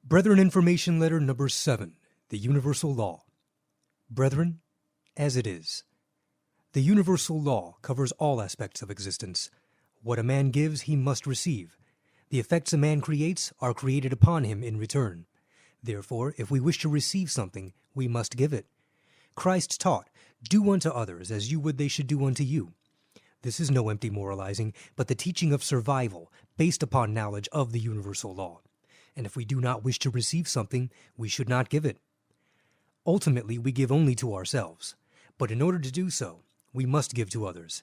Brethren, Information Letter Number 7, The Universal Law. Brethren, as it is. The universal law covers all aspects of existence. What a man gives, he must receive. The effects a man creates are created upon him in return. Therefore, if we wish to receive something, we must give it. Christ taught, "Do unto others as you would they should do unto you." This is no empty moralizing, but the teaching of survival based upon knowledge of the universal law. And if we do not wish to receive something, we should not give it. Ultimately, we give only to ourselves. But in order to do so, we must give to others.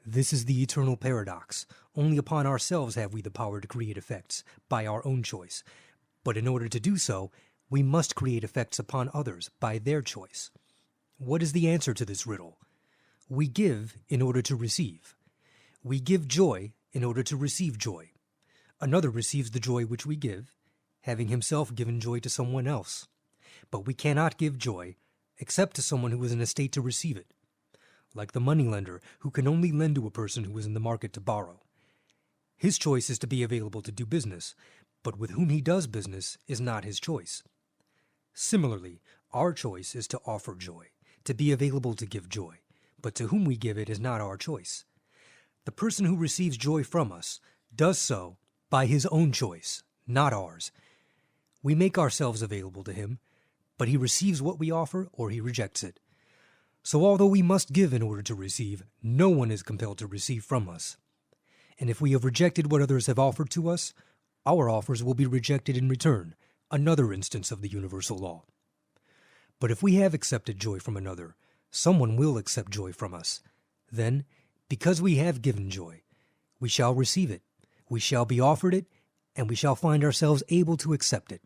This is the eternal paradox. Only upon ourselves have we the power to create effects, by our own choice. But in order to do so, we must create effects upon others, by their choice. What is the answer to this riddle? We give in order to receive. We give joy in order to receive joy. Another receives the joy which we give, having himself given joy to someone else. But we cannot give joy except to someone who is in a state to receive it, like the moneylender who can only lend to a person who is in the market to borrow. His choice is to be available to do business, but with whom he does business is not his choice. Similarly, our choice is to offer joy, to be available to give joy, but to whom we give it is not our choice. The person who receives joy from us does so by his own choice, not ours. We make ourselves available to him, but he receives what we offer or he rejects it. So although we must give in order to receive, no one is compelled to receive from us. And if we have rejected what others have offered to us, our offers will be rejected in return, another instance of the universal law. But if we have accepted joy from another, someone will accept joy from us. Then, because we have given joy, we shall receive it, we shall be offered it, and we shall find ourselves able to accept it.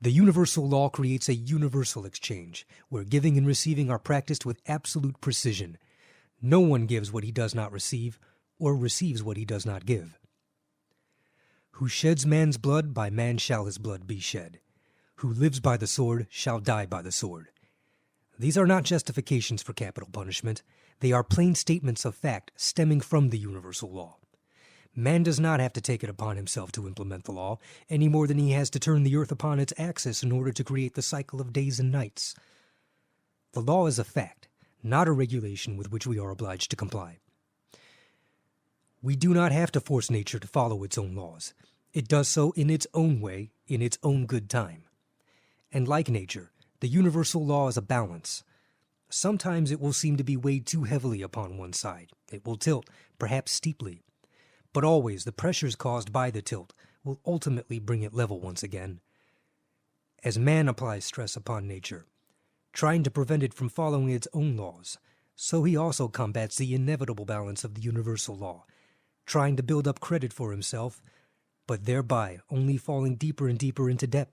The universal law creates a universal exchange, where giving and receiving are practiced with absolute precision. No one gives what he does not receive, or receives what he does not give. Who sheds man's blood, by man shall his blood be shed. Who lives by the sword shall die by the sword. These are not justifications for capital punishment. They are plain statements of fact stemming from the universal law. Man does not have to take it upon himself to implement the law, any more than he has to turn the earth upon its axis in order to create the cycle of days and nights. The law is a fact, not a regulation with which we are obliged to comply. We do not have to force nature to follow its own laws. It does so in its own way, in its own good time. And like nature, the universal law is a balance. Sometimes it will seem to be weighed too heavily upon one side. It will tilt, perhaps steeply. But always the pressures caused by the tilt will ultimately bring it level once again. As man applies stress upon nature, trying to prevent it from following its own laws, so he also combats the inevitable balance of the universal law, trying to build up credit for himself, but thereby only falling deeper and deeper into debt.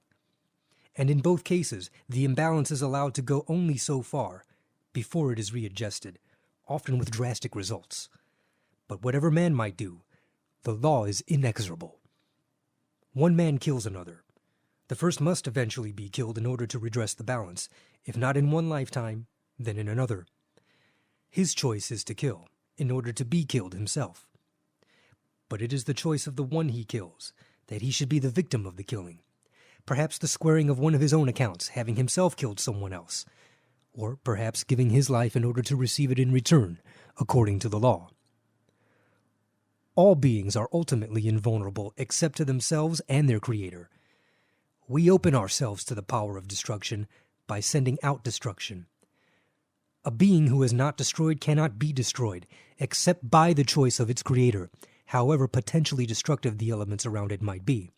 And in both cases, the imbalance is allowed to go only so far before it is readjusted, often with drastic results. But whatever man might do, the law is inexorable. One man kills another. The first must eventually be killed in order to redress the balance, if not in one lifetime, then in another. His choice is to kill, in order to be killed himself. But it is the choice of the one he kills, that he should be the victim of the killing. Perhaps the squaring of one of his own accounts, having himself killed someone else. Or perhaps giving his life in order to receive it in return, according to the law. All beings are ultimately invulnerable except to themselves and their Creator. We open ourselves to the power of destruction by sending out destruction. A being who is not destroyed cannot be destroyed except by the choice of its Creator, however potentially destructive the elements around it might be.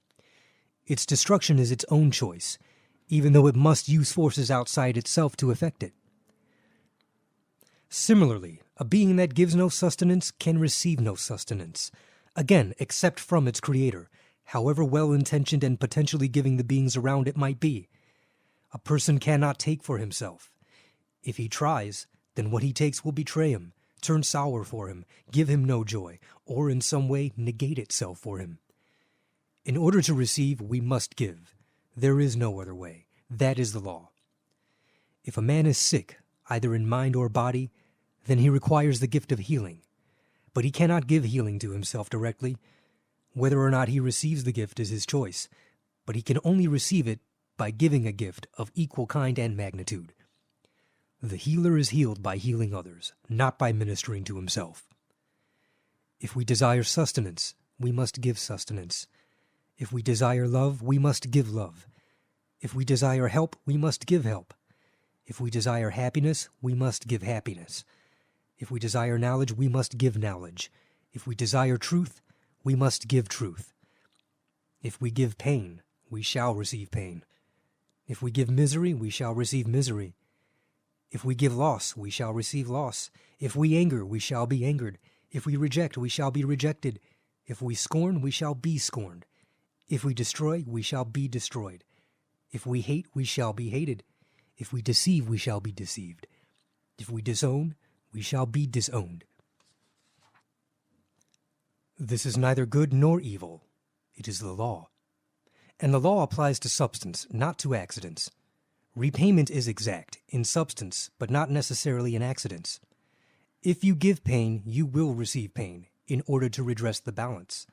Its destruction is its own choice, even though it must use forces outside itself to effect it. Similarly, a being that gives no sustenance can receive no sustenance, again, except from its Creator, however well-intentioned and potentially giving the beings around it might be. A person cannot take for himself. If he tries, then what he takes will betray him, turn sour for him, give him no joy, or in some way negate itself for him. In order to receive, we must give. There is no other way. That is the law. If a man is sick, either in mind or body, then he requires the gift of healing. But he cannot give healing to himself directly. Whether or not he receives the gift is his choice, but he can only receive it by giving a gift of equal kind and magnitude. The healer is healed by healing others, not by ministering to himself. If we desire sustenance, we must give sustenance. If we desire love, we must give love. If we desire help, we must give help. If we desire happiness, we must give happiness. If we desire knowledge, we must give knowledge. If we desire truth, we must give truth. If we give pain, we shall receive pain. If we give misery, we shall receive misery. If we give loss, we shall receive loss. If we anger, we shall be angered. If we reject, we shall be rejected. If we scorn, we shall be scorned. If we destroy, we shall be destroyed. If we hate, we shall be hated. If we deceive, we shall be deceived. If we disown, we shall be disowned. This is neither good nor evil. It is the law. And the law applies to substance, not to accidents. Repayment is exact, in substance, but not necessarily in accidents. If you give pain, you will receive pain, in order to redress the balance.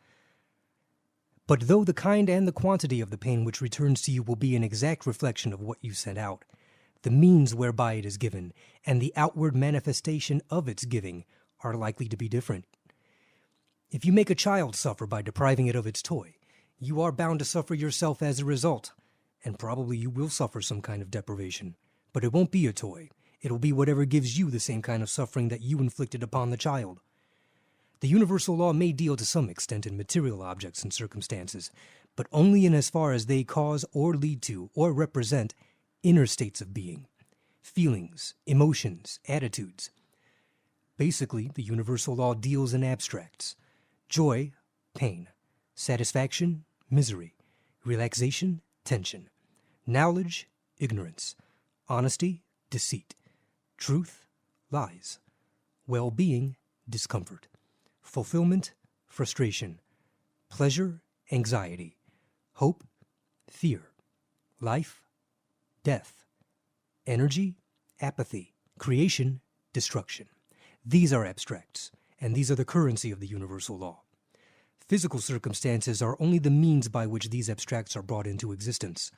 But though the kind and the quantity of the pain which returns to you will be an exact reflection of what you sent out, the means whereby it is given, and the outward manifestation of its giving are likely to be different. If you make a child suffer by depriving it of its toy, you are bound to suffer yourself as a result, and probably you will suffer some kind of deprivation. But it won't be a toy. It will be whatever gives you the same kind of suffering that you inflicted upon the child. The universal law may deal to some extent in material objects and circumstances, but only in as far as they cause or lead to or represent inner states of being, feelings, emotions, attitudes. Basically, the universal law deals in abstracts: joy, pain; satisfaction, misery; relaxation, tension; knowledge, ignorance; honesty, deceit; truth, lies; well-being, discomfort; fulfillment, frustration; pleasure, anxiety; hope, fear; life, death; energy, apathy; creation, destruction. These are abstracts, and these are the currency of the universal law. Physical circumstances are only the means by which these abstracts are brought into existence.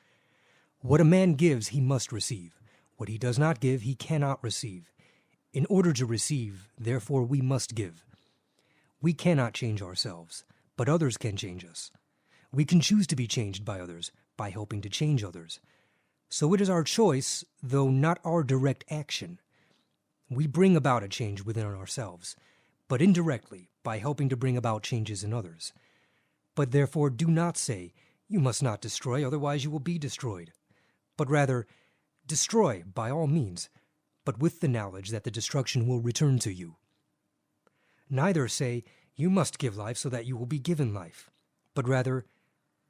What a man gives, he must receive. What he does not give, he cannot receive. In order to receive, therefore, we must give. We cannot change ourselves, but others can change us. We can choose to be changed by others, by helping to change others. So it is our choice, though not our direct action. We bring about a change within ourselves, but indirectly, by helping to bring about changes in others. But therefore do not say, "You must not destroy, otherwise you will be destroyed." But rather, destroy by all means, but with the knowledge that the destruction will return to you. Neither say, "You must give life so that you will be given life," but rather,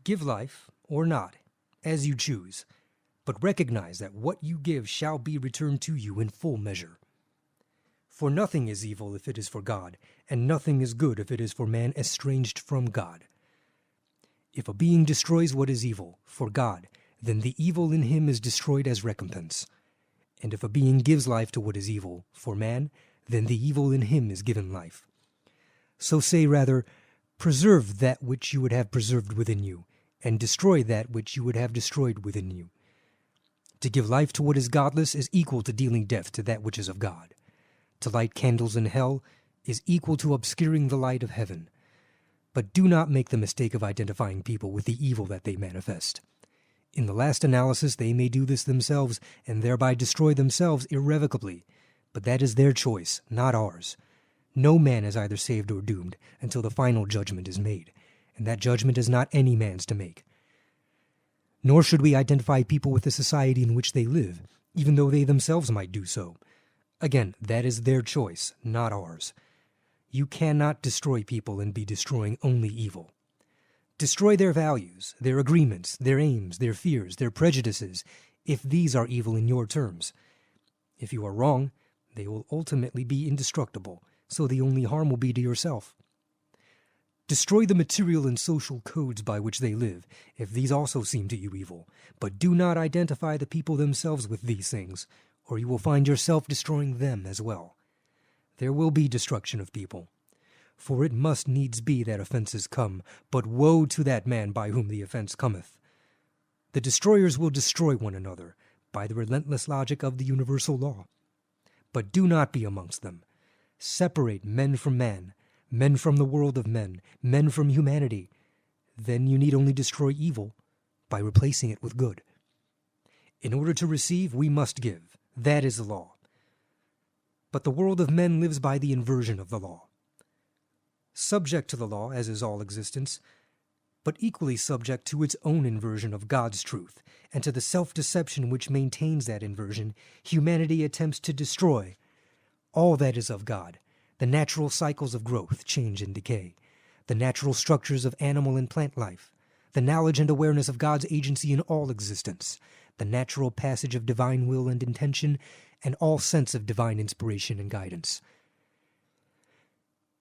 give life or not, as you choose, but recognize that what you give shall be returned to you in full measure. For nothing is evil if it is for God, and nothing is good if it is for man estranged from God. If a being destroys what is evil for God, then the evil in him is destroyed as recompense. And if a being gives life to what is evil for man, then the evil in him is given life. So say rather, preserve that which you would have preserved within you, and destroy that which you would have destroyed within you. To give life to what is godless is equal to dealing death to that which is of God. To light candles in hell is equal to obscuring the light of heaven. But do not make the mistake of identifying people with the evil that they manifest. In the last analysis, they may do this themselves and thereby destroy themselves irrevocably, but that is their choice, not ours. No man is either saved or doomed until the final judgment is made, and that judgment is not any man's to make. Nor should we identify people with the society in which they live, even though they themselves might do so. Again, that is their choice, not ours. You cannot destroy people and be destroying only evil. Destroy their values, their agreements, their aims, their fears, their prejudices, if these are evil in your terms. If you are wrong, they will ultimately be indestructible, so the only harm will be to yourself. Destroy the material and social codes by which they live, if these also seem to you evil, but do not identify the people themselves with these things, or you will find yourself destroying them as well. There will be destruction of people, for it must needs be that offenses come, but woe to that man by whom the offense cometh. The destroyers will destroy one another by the relentless logic of the universal law. But do not be amongst them. Separate men from man, men from the world of men, men from humanity. Then you need only destroy evil by replacing it with good. In order to receive, we must give. That is the law. But the world of men lives by the inversion of the law. Subject to the law, as is all existence, but equally subject to its own inversion of God's truth, and to the self-deception which maintains that inversion, humanity attempts to destroy all that is of God, the natural cycles of growth, change, and decay, the natural structures of animal and plant life, the knowledge and awareness of God's agency in all existence, the natural passage of divine will and intention, and all sense of divine inspiration and guidance.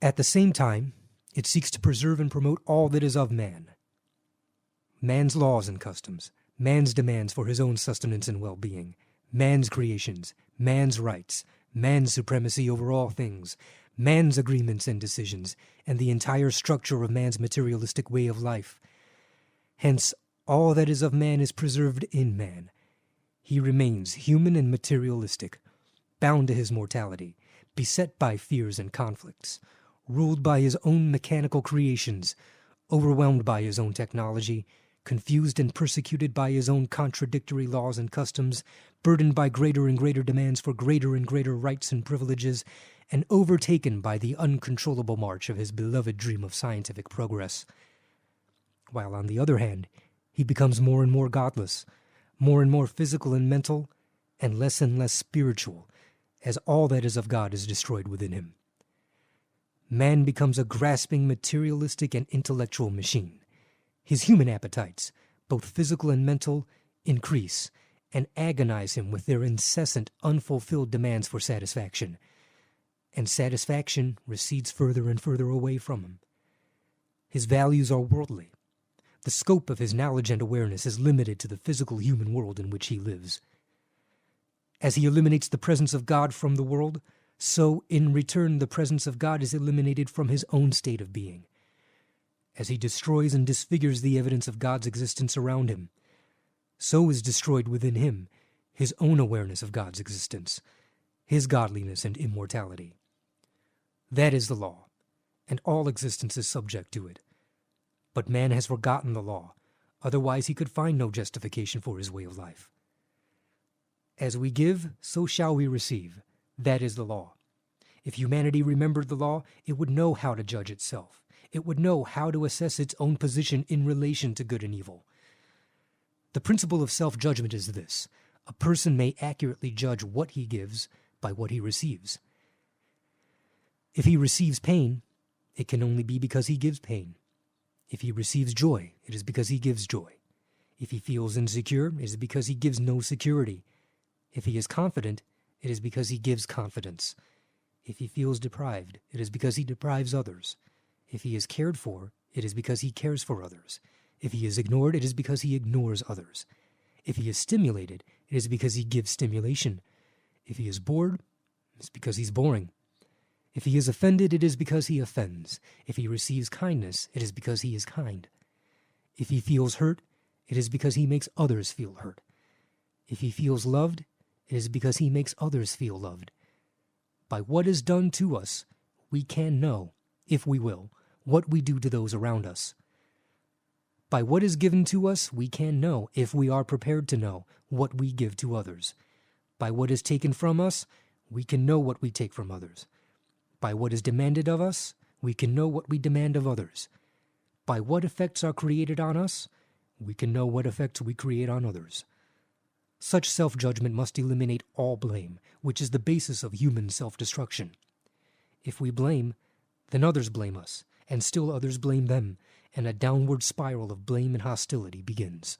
At the same time, it seeks to preserve and promote all that is of man. Man's laws and customs, man's demands for his own sustenance and well-being, man's creations, man's rights, man's supremacy over all things, man's agreements and decisions, and the entire structure of man's materialistic way of life. Hence, all that is of man is preserved in man. He remains human and materialistic, bound to his mortality, beset by fears and conflicts, ruled by his own mechanical creations, overwhelmed by his own technology, confused and persecuted by his own contradictory laws and customs, burdened by greater and greater demands for greater and greater rights and privileges, and overtaken by the uncontrollable march of his beloved dream of scientific progress. While on the other hand, he becomes more and more godless, more and more physical and mental, and less spiritual, as all that is of God is destroyed within him. Man becomes a grasping, materialistic, and intellectual machine. His human appetites, both physical and mental, increase and agonize him with their incessant, unfulfilled demands for satisfaction. And satisfaction recedes further and further away from him. His values are worldly. The scope of his knowledge and awareness is limited to the physical human world in which he lives. As he eliminates the presence of God from the world, so, in return, the presence of God is eliminated from his own state of being. As he destroys and disfigures the evidence of God's existence around him, so is destroyed within him his own awareness of God's existence, his godliness and immortality. That is the law, and all existence is subject to it. But man has forgotten the law, otherwise he could find no justification for his way of life. As we give, so shall we receive. That is the law. If humanity remembered the law, it would know how to judge itself. It would know how to assess its own position in relation to good and evil. The principle of self-judgment is this: a person may accurately judge what he gives by what he receives. If he receives pain, it can only be because he gives pain. If he receives joy, it is because he gives joy. If he feels insecure, it is because he gives no security. If he is confident, it is because he gives confidence. If he feels deprived, it is because he deprives others. If he is cared for, it is because he cares for others. If he is ignored, it is because he ignores others. If he is stimulated, it is because he gives stimulation. If he is bored, it is because he's boring. If he is offended, it is because he offends. If he receives kindness, it is because he is kind. If he feels hurt, it is because he makes others feel hurt. If he feels loved, it is because he makes others feel loved. By what is done to us, we can know, if we will, what we do to those around us. By what is given to us, we can know, if we are prepared to know, what we give to others. By what is taken from us, we can know what we take from others. By what is demanded of us, we can know what we demand of others. By what effects are created on us, we can know what effects we create on others. Such self-judgment must eliminate all blame, which is the basis of human self-destruction. If we blame, then others blame us, and still others blame them, and a downward spiral of blame and hostility begins.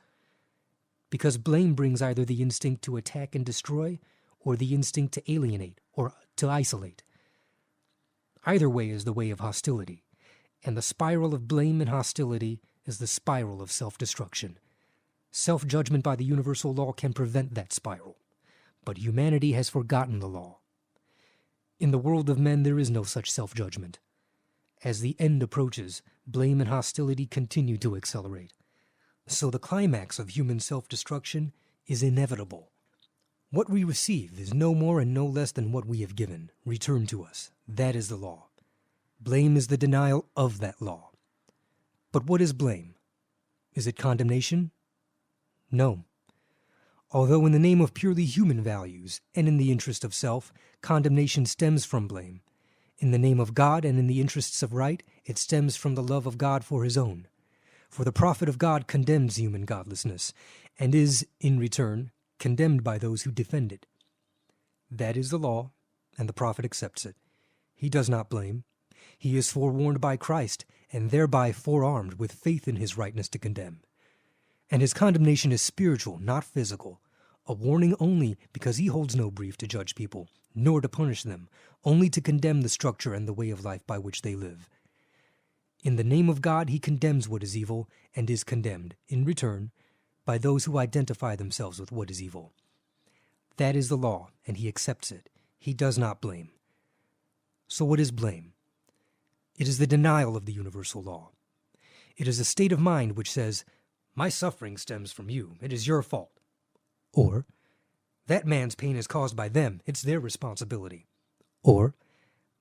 Because blame brings either the instinct to attack and destroy, or the instinct to alienate, or to isolate. Either way is the way of hostility, and the spiral of blame and hostility is the spiral of self-destruction. Self-judgment by the universal law can prevent that spiral, but humanity has forgotten the law. In the world of men there is no such self-judgment. As the end approaches, blame and hostility continue to accelerate. So the climax of human self-destruction is inevitable. What we receive is no more and no less than what we have given, returned to us. That is the law. Blame is the denial of that law. But what is blame? Is it condemnation? No. Although in the name of purely human values, and in the interest of self, condemnation stems from blame, in the name of God and in the interests of right, it stems from the love of God for his own. For the prophet of God condemns human godlessness, and is, in return, condemned by those who defend it. That is the law, and the prophet accepts it. He does not blame. He is forewarned by Christ, and thereby forearmed with faith in his rightness to condemn. And his condemnation is spiritual, not physical, a warning only because he holds no brief to judge people, nor to punish them, only to condemn the structure and the way of life by which they live. In the name of God, he condemns what is evil, and is condemned, in return, by those who identify themselves with what is evil. That is the law, and he accepts it. He does not blame. So what is blame? It is the denial of the universal law. It is a state of mind which says, "My suffering stems from you. It is your fault." Or, "That man's pain is caused by them. It's their responsibility." Or,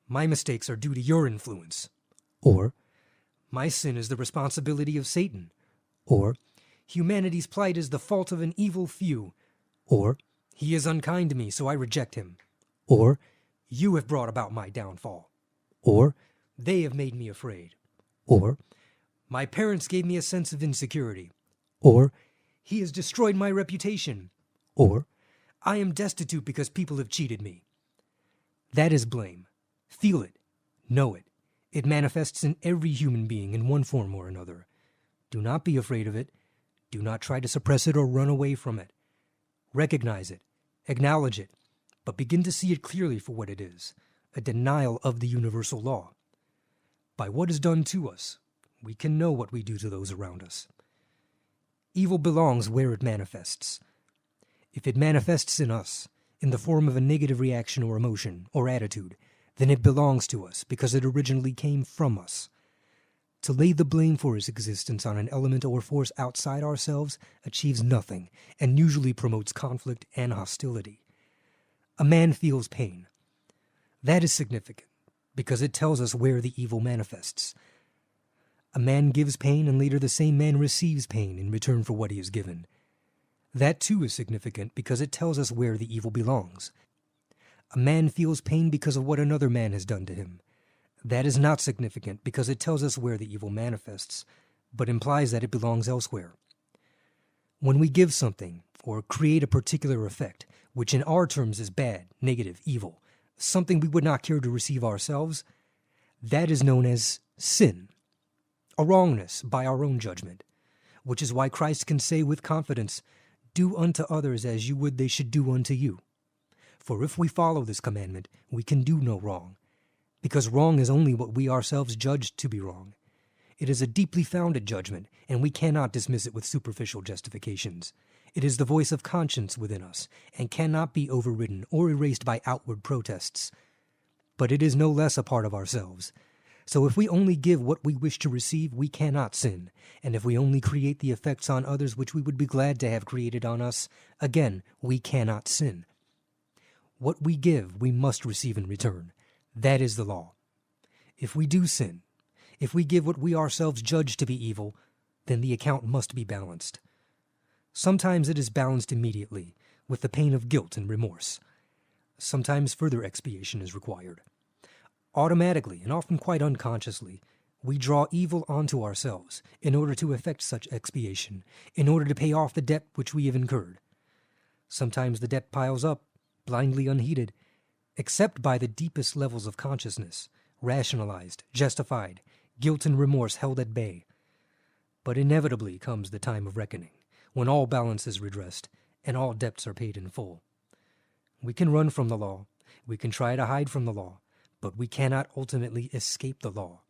"My mistakes are due to your influence." Or, "My sin is the responsibility of Satan." Or, "Humanity's plight is the fault of an evil few." Or, "He is unkind to me, so I reject him." Or, "You have brought about my downfall." Or, "They have made me afraid." Or, "My parents gave me a sense of insecurity." Or, "He has destroyed my reputation." Or, "I am destitute because people have cheated me." That is blame. Feel it. Know it. It manifests in every human being in one form or another. Do not be afraid of it. Do not try to suppress it or run away from it. Recognize it. Acknowledge it. But begin to see it clearly for what it is, a denial of the universal law. By what is done to us, we can know what we do to those around us. Evil belongs where it manifests. If it manifests in us, in the form of a negative reaction or emotion or attitude, then it belongs to us because it originally came from us. To lay the blame for its existence on an element or force outside ourselves achieves nothing and usually promotes conflict and hostility. A man feels pain. That is significant because it tells us where the evil manifests. A man gives pain and later the same man receives pain in return for what he has given. That too is significant because it tells us where the evil belongs. A man feels pain because of what another man has done to him. That is not significant because it tells us where the evil manifests, but implies that it belongs elsewhere. When we give something, or create a particular effect, which in our terms is bad, negative, evil, something we would not care to receive ourselves, that is known as sin, a wrongness by our own judgment, which is why Christ can say with confidence, "Do unto others as you would they should do unto you." For if we follow this commandment, we can do no wrong, because wrong is only what we ourselves judge to be wrong. It is a deeply founded judgment, and we cannot dismiss it with superficial justifications. It is the voice of conscience within us, and cannot be overridden or erased by outward protests. But it is no less a part of ourselves. So if we only give what we wish to receive, we cannot sin. And if we only create the effects on others which we would be glad to have created on us, again, we cannot sin. What we give, we must receive in return. That is the law. If we do sin, if we give what we ourselves judge to be evil, then the account must be balanced. Sometimes it is balanced immediately, with the pain of guilt and remorse. Sometimes further expiation is required. Automatically, and often quite unconsciously, we draw evil onto ourselves in order to effect such expiation, in order to pay off the debt which we have incurred. Sometimes the debt piles up, blindly unheeded, except by the deepest levels of consciousness, rationalized, justified, guilt and remorse held at bay. But inevitably comes the time of reckoning, when all balance is redressed and all debts are paid in full. We can run from the law, we can try to hide from the law, but we cannot ultimately escape the law.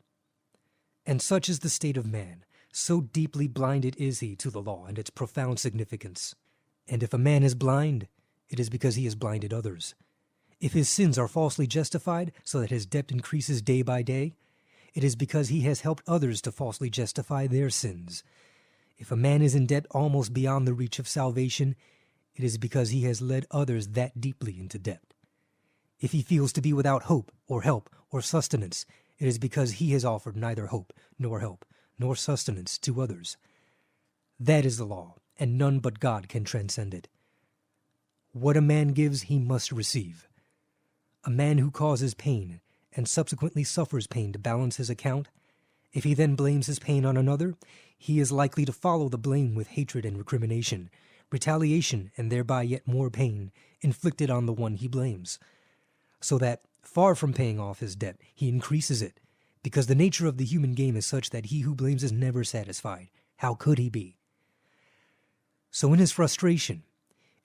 And such is the state of man, so deeply blinded is he to the law and its profound significance. And if a man is blind, it is because he has blinded others. If his sins are falsely justified so that his debt increases day by day, it is because he has helped others to falsely justify their sins. If a man is in debt almost beyond the reach of salvation, it is because he has led others that deeply into debt. If he feels to be without hope or help or sustenance, it is because he has offered neither hope nor help nor sustenance to others. That is the law, and none but God can transcend it. What a man gives, he must receive. A man who causes pain and subsequently suffers pain to balance his account, if he then blames his pain on another, he is likely to follow the blame with hatred and recrimination, retaliation, and thereby yet more pain inflicted on the one he blames. So that, far from paying off his debt, he increases it, because the nature of the human game is such that he who blames is never satisfied. How could he be? So in his frustration,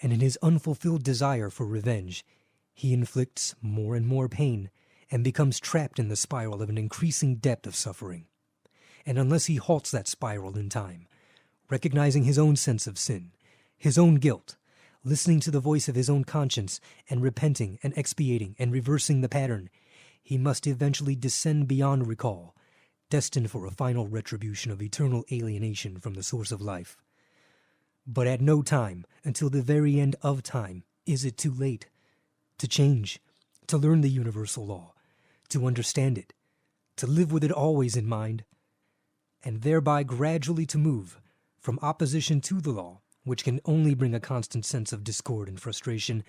and in his unfulfilled desire for revenge, he inflicts more and more pain, and becomes trapped in the spiral of an increasing depth of suffering. And unless he halts that spiral in time, recognizing his own sense of sin, his own guilt, listening to the voice of his own conscience, and repenting and expiating and reversing the pattern, he must eventually descend beyond recall, destined for a final retribution of eternal alienation from the source of life. But at no time, until the very end of time, is it too late to change, to learn the universal law, to understand it, to live with it always in mind, and thereby gradually to move from opposition to the law, which can only bring a constant sense of discord and frustration,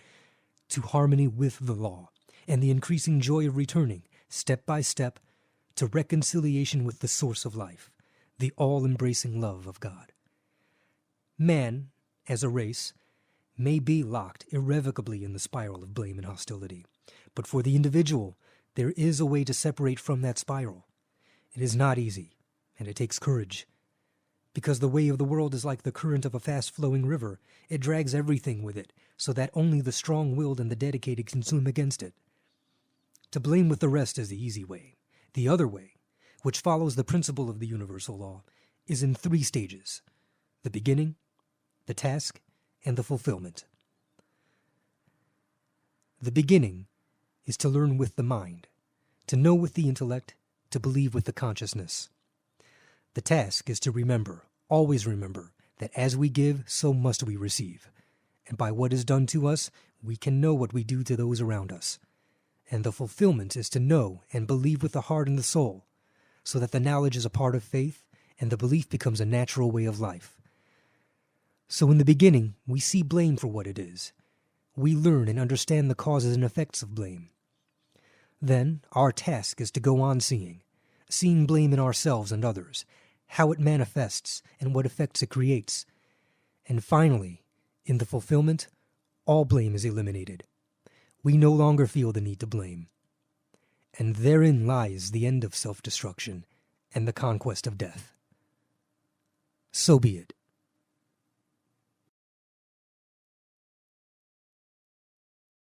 to harmony with the law, and the increasing joy of returning, step by step, to reconciliation with the source of life, the all-embracing love of God. Man, as a race, may be locked irrevocably in the spiral of blame and hostility, but for the individual, there is a way to separate from that spiral. It is not easy, and it takes courage. Because the way of the world is like the current of a fast-flowing river. It drags everything with it, so that only the strong-willed and the dedicated can swim against it. To blame with the rest is the easy way. The other way, which follows the principle of the universal law, is in 3 stages: the beginning, the task, and the fulfillment. The beginning is to learn with the mind, to know with the intellect, to believe with the consciousness. The task is to remember, always remember, that as we give, so must we receive. And by what is done to us, we can know what we do to those around us. And the fulfillment is to know and believe with the heart and the soul, so that the knowledge is a part of faith, and the belief becomes a natural way of life. So in the beginning, we see blame for what it is. We learn and understand the causes and effects of blame. Then, our task is to go on seeing blame in ourselves and others, how it manifests and what effects it creates. And finally, in the fulfillment, all blame is eliminated. We no longer feel the need to blame. And therein lies the end of self-destruction and the conquest of death. So be it.